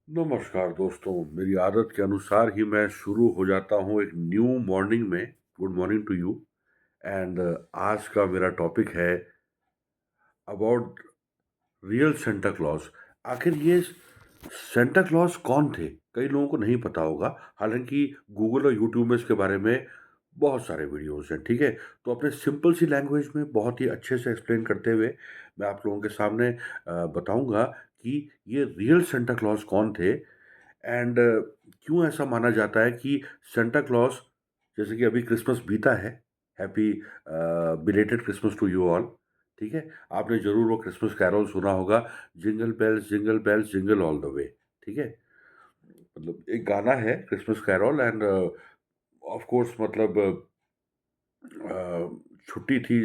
नमस्कार दोस्तों, मेरी आदत के अनुसार ही मैं शुरू हो जाता हूँ एक न्यू मॉर्निंग में। Good morning to you. And आज का मेरा टॉपिक है अबाउट रियल सेंटा क्लॉज। आखिर ये सेंटा क्लॉज कौन थे? कई लोगों को नहीं पता होगा। हालांकि गूगल और यूट्यूब में इसके बारे में बहुत सारे वीडियोस हैं, ठीक है। तो अपने सिंपल सी लैंग्वेज में बहुत ही अच्छे से एक्सप्लेन करते हुए मैं आप लोगों के सामने बताऊंगा कि ये रियल सेंटा क्लॉज कौन थे। एंड क्यों ऐसा माना जाता है कि सेंटा क्लॉज, जैसे कि अभी क्रिसमस बीता है, happy belated Christmas to you all, ठीक है। आपने ज़रूर वो क्रिसमस कैरोल सुना होगा, jingle bells jingle all the way, ठीक है। मतलब एक गाना है Christmas carol. And of course मतलब छुट्टी थी,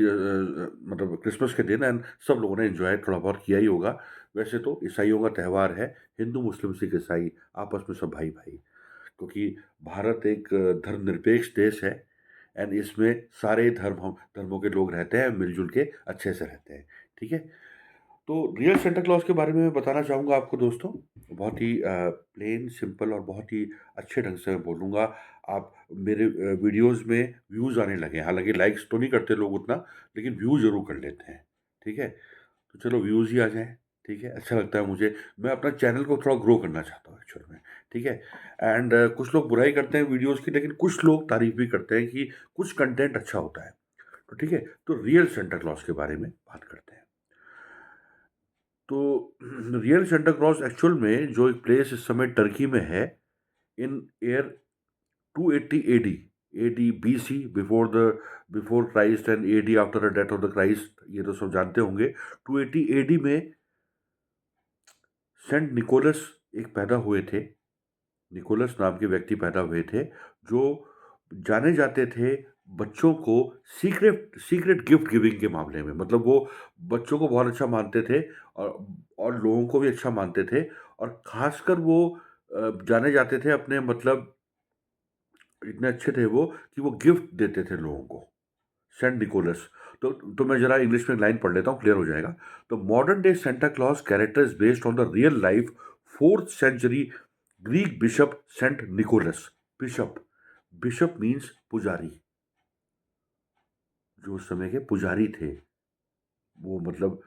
मतलब क्रिसमस के दिन, एंड सब लोगों ने एंजॉय थोड़ा बहुत किया ही होगा। वैसे तो ईसाइयों का त्यौहार है, हिंदू मुस्लिम सिख ईसाई आपस में सब भाई भाई, क्योंकि भारत एक धर्मनिरपेक्ष देश है। एंड इसमें सारे धर्मों के लोग रहते हैं, मिलजुल के अच्छे से रहते हैं, ठीक है। तो रियल सेंटा क्लॉज के बारे में मैं बताना चाहूँगा आपको दोस्तों। बहुत ही प्लेन सिंपल और बहुत ही अच्छे ढंग से मैं बोलूँगा। आप मेरे वीडियोस में व्यूज़ आने लगे हैं, हालांकि लाइक्स तो नहीं करते लोग उतना, लेकिन व्यू ज़रूर कर लेते हैं, ठीक है। तो चलो व्यूज़ ही आ जाएँ, ठीक है, अच्छा लगता है मुझे। मैं अपना चैनल को थोड़ा ग्रो करना चाहता हूँ एक्चुअल में, ठीक है। एंड कुछ लोग बुराई करते हैं वीडियोज़ की, लेकिन कुछ लोग तारीफ़ भी करते हैं कि कुछ कंटेंट अच्छा होता है। तो ठीक है, तो रियल सेंटा क्लॉज के बारे में बात करते हैं। तो रियल सेंटा क्लॉज एक्चुअल में जो एक प्लेस इस समय टर्की में है, in year 280 AD, AD BC, before Christ, and AD after the death of the Christ, ये तो सब जानते होंगे। 280 एडी में सेंट निकोलस एक पैदा हुए थे। निकोलस नाम के व्यक्ति पैदा हुए थे, जो जाने जाते थे बच्चों को सीक्रेट सीक्रेट गिफ्ट गिविंग के मामले में। मतलब वो बच्चों को बहुत अच्छा मानते थे, और लोगों को भी अच्छा मानते थे। और खासकर वो जाने जाते थे अपने, मतलब इतने अच्छे थे वो कि वो गिफ्ट देते थे लोगों को। Saint Nicholas. तो मैं जरा इंग्लिश में लाइन पढ़ लेता हूँ, क्लियर हो जाएगा। तो modern day Santa Claus character is based on the real life fourth century Greek bishop Saint Nicholas. Bishop, bishop means पुजारी, जो उस समय के पुजारी थे। वो मतलब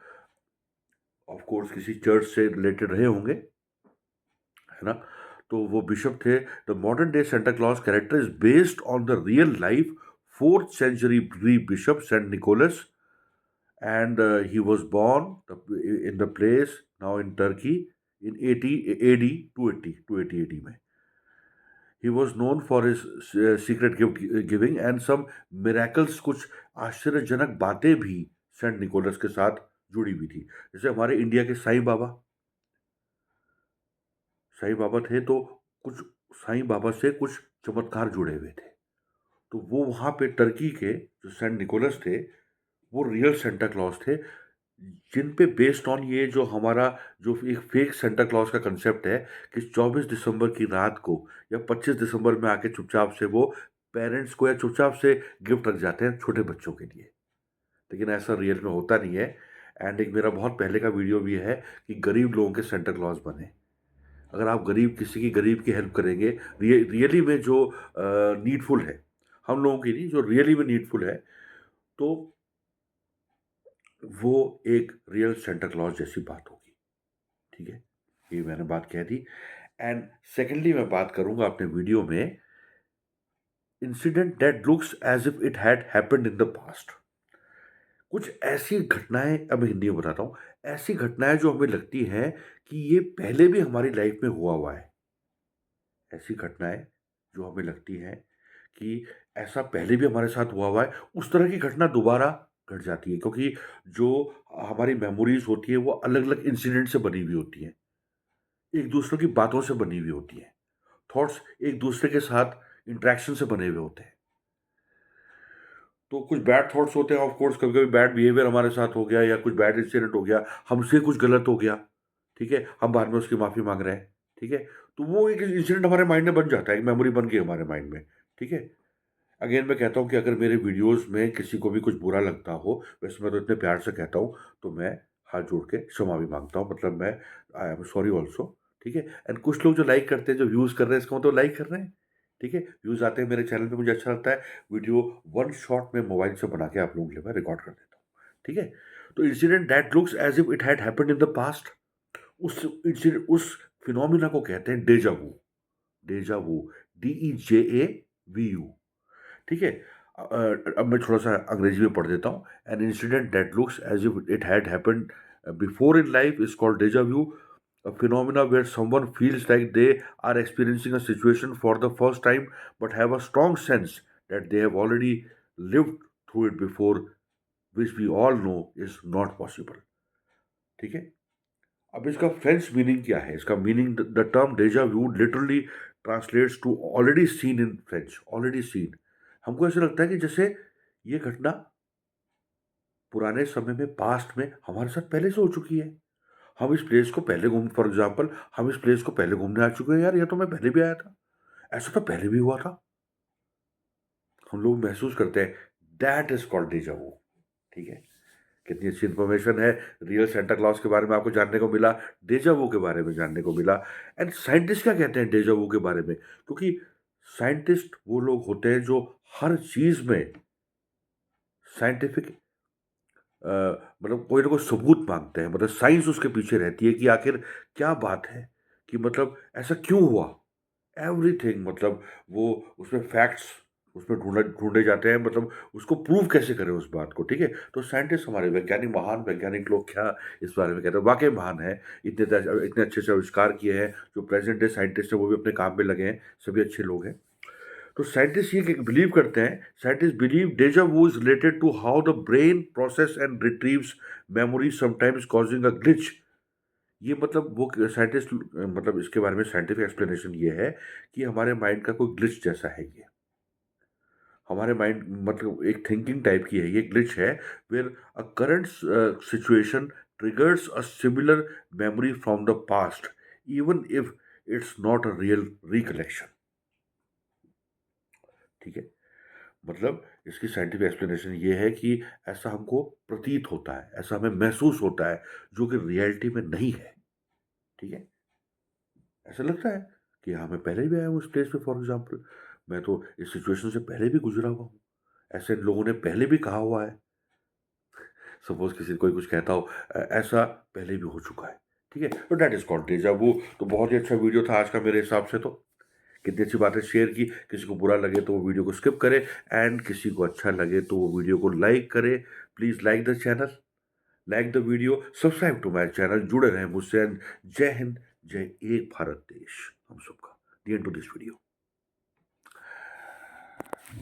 ऑफ कोर्स किसी चर्च से रिलेटेड रहे होंगे, है ना। तो वो बिशप थे। The modern day Santa Claus character is based on the real life fourth century Greek bishop Saint Nicholas. And he was born in the place now in Turkey in 80 AD, 280 AD में. He was known for his secret gift giving and some miracles, कुछ आश्चर्यजनक बातें भी Saint Nicholas के साथ जुड़ी हुई थी। जैसे हमारे इंडिया के साईं बाबा थे, तो कुछ साईं बाबा से कुछ चमत्कार जुड़े हुए थे। तो वो वहाँ पे टर्की के जो सेंट निकोलस थे, वो रियल सेंटा क्लॉज थे, जिन पे बेस्ड ऑन ये जो हमारा जो एक फेक सेंटा क्लॉज का कंसेप्ट है कि 24 दिसंबर की रात को या 25 दिसंबर में आके चुपचाप से वो पेरेंट्स को या चुपचाप से गिफ्ट रख जाते हैं छोटे बच्चों के लिए। लेकिन ऐसा रियल में होता नहीं है। एंड एक मेरा बहुत पहले का वीडियो भी है कि गरीब लोगों के सेंटा क्लॉज बने। अगर आप गरीब की हेल्प करेंगे, रियली में जो नीडफुल है, हम लोगों की नहीं, जो रियली में नीडफुल है, तो वो एक रियल सेंटा क्लॉज जैसी बात होगी, ठीक है। ये मैंने बात कह दी। एंड सेकेंडली मैं बात करूंगा अपने वीडियो में incident that looks as if it had happened in the past. कुछ ऐसी घटनाएं, अब मैं हिंदी में बताता हूँ, ऐसी घटनाएं जो हमें लगती हैं कि ये पहले भी हमारी लाइफ में हुआ हुआ है। ऐसी घटनाएं जो हमें लगती हैं कि ऐसा पहले भी हमारे साथ हुआ हुआ है, उस तरह की घटना दोबारा घट जाती है, क्योंकि जो हमारी मेमोरीज होती है वो अलग अलग इंसिडेंट से बनी हुई होती है, एक दूसरे की बातों से बनी हुई होती है, थॉट्स एक दूसरे के साथ इंटरेक्शन से बने हुए होते हैं। तो कुछ बैड थॉट्स होते हैं, ऑफ कोर्स कभी कभी बैड बिहेवियर हमारे साथ हो गया या कुछ बैड इंसिडेंट हो गया, हमसे कुछ गलत हो गया, ठीक है, हम बाद में उसकी माफ़ी मांग रहे हैं, ठीक है। तो वो एक इंसिडेंट हमारे माइंड में बन जाता है, एक मेमोरी बन गई हमारे माइंड में, ठीक है। अगेन मैं कहता हूँ कि अगर मेरे वीडियोस में किसी को भी कुछ बुरा लगता हो, वैसे मैं तो इतने प्यार से कहता हूँ, तो मैं हाथ जोड़ के क्षमा भी मांगता हूँ, मतलब मैं आई एम सॉरी ऑल्सो, ठीक है? एंड कुछ लोग जो लाइक करते हैं, जो व्यूज़ कर रहे हैं, इसका मतलब लाइक कर रहे हैं, ठीक है? व्यूज़ आते हैं मेरे चैनल पे, मुझे अच्छा लगता है, वीडियो वन शॉट में मोबाइल से बना के आप लोगों के लिए मैं रिकॉर्ड कर देता हूँ, ठीक है? तो incident that looks as if it had happened in the past, उस फिनोमेना को कहते हैं डेजा वू, डेजा वू, DEJAVU, ठीक है? अब मैं थोड़ा-सा अंग्रेजी में पढ़ देता हूँ। An incident that looks as if it had happened before in life is called deja vu, a phenomena where someone feels like they are experiencing a situation for the first time but have a strong sense that they have already lived through it before, which we all know is not possible, ठीक है? अब इसका French meaning क्या है? इसका meaning, the term deja vu literally translates to already seen in French, already seen. हमको ऐसा लगता है कि जैसे ये घटना पुराने समय में, पास्ट में हमारे साथ पहले से हो चुकी है। हम इस प्लेस को पहले घूम फॉर एग्ज़ाम्पल हम इस प्लेस को पहले घूमने आ चुके हैं यार, ये तो मैं पहले भी आया था। ऐसा तो पहले भी हुआ था। हम लोग महसूस करते हैं, दैट इज़ कॉल्ड डेजा वू, ठीक है? कितनी अच्छी इन्फॉर्मेशन है, रियल सांता क्लॉज के बारे में आपको जानने को मिला, डेजा वू के बारे में जानने को मिला। एंड साइंटिस्ट क्या कहते हैं डेजा वू के बारे में? क्योंकि साइंटिस्ट वो लोग होते हैं जो हर चीज़ में साइंटिफिक मतलब कोई ना कोई सबूत माँगते हैं, मतलब साइंस उसके पीछे रहती है कि आखिर क्या बात है, कि मतलब ऐसा क्यों हुआ? एवरीथिंग, मतलब वो उसमें फैक्ट्स उसमें ढूँढे जाते हैं, मतलब उसको प्रूव कैसे करें उस बात को, ठीक है? तो साइंटिस्ट, हमारे वैज्ञानिक, महान वैज्ञानिक लोग क्या इस बारे में कहते हैं, वाक़ई महान हैं। इतने अच्छे-अच्छे आविष्कार किए हैं, जो प्रेज़ेंट डे साइंटिस्ट हैं वो भी अपने काम में लगे हैं, सभी अच्छे लोग हैं। तो साइंटिस्ट ये बिलीव करते हैं, scientist believe deja vu is related to how the brain process and retrieves memory, sometimes causing a glitch. ये मतलब वो साइंटिस्ट, मतलब इसके बारे में साइंटिफिक एक्सप्लेनेशन ये है कि हमारे माइंड का कोई ग्लिच जैसा है ये। हमारे माइंड, मतलब एक थिंकिंग टाइप की है ये, ग्लिच है, where a current situation triggers a similar memory from the past, even if it's not a real recollection, ठीक है? मतलब इसकी साइंटिफिक एक्सप्लेनेशन ये है कि ऐसा हमको प्रतीत होता है, ऐसा हमें महसूस होता है, जो कि रियलिटी में नहीं है, ठीक है? ऐसा लगता है कि हाँ, मैं पहले भी आया हूँ इस प्लेस पे, फॉर एग्ज़ाम्पल, मैं तो इस सिचुएशन से पहले भी गुज़रा हुआ हूँ। ऐसे लोगों ने पहले भी कहा हुआ है। सपोज़ किसी कोई कुछ कहता हो, ऐसा पहले भी हो चुका है, ठीक है? तो दैट इज़ कॉल्ड डेजा वू। तो बहुत ही अच्छा वीडियो था आज का मेरे हिसाब से तो। कितनी अच्छी बातें शेयर की, किसी को बुरा लगे तो वो वीडियो को स्किप करे, एंड किसी को अच्छा लगे तो वो वीडियो को लाइक करे। Please like the channel, like the video, subscribe to my channel, जुड़े रहें मुझसे। एंड जय हिंद, जय एक भारत देश हम सबका। The end to this video.